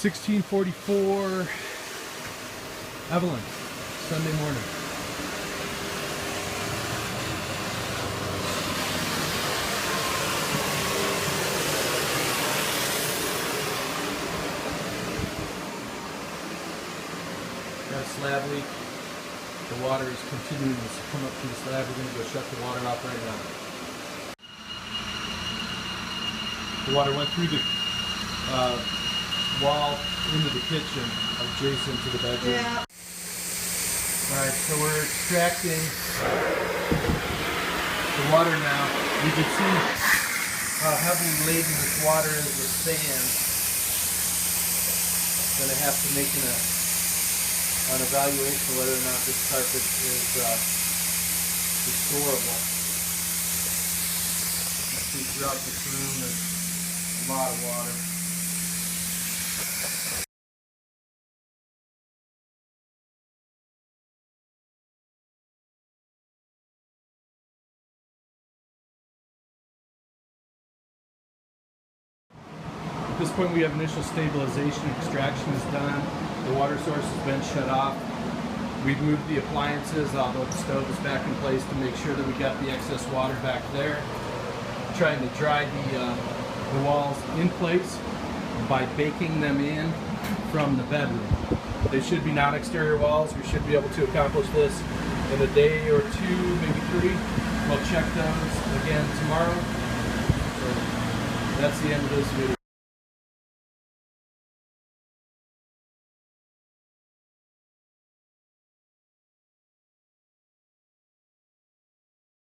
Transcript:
1644 Evelyn, Sunday morning. Got a slab leak. The water is continuing to come up to the slab. We're going to go shut the water off right now. The water went through the wall into the kitchen adjacent to the bedroom. Yeah. Alright, so we're extracting the water now. You can see how heavily laden this water is with sand. Going to have to make an evaluation whether or not this carpet is restorable. You see throughout this room there's a lot of water. At this point we have initial stabilization. Extraction is done. The water source has been shut off. We've moved the appliances, although the stove is back in place, to make sure that we got the excess water back there. Trying to dry the walls in place by baking them in from the bedroom. They should be non-exterior walls. We should be able to accomplish this in a day or two, maybe 3. We'll check those again tomorrow. So that's the end of this video.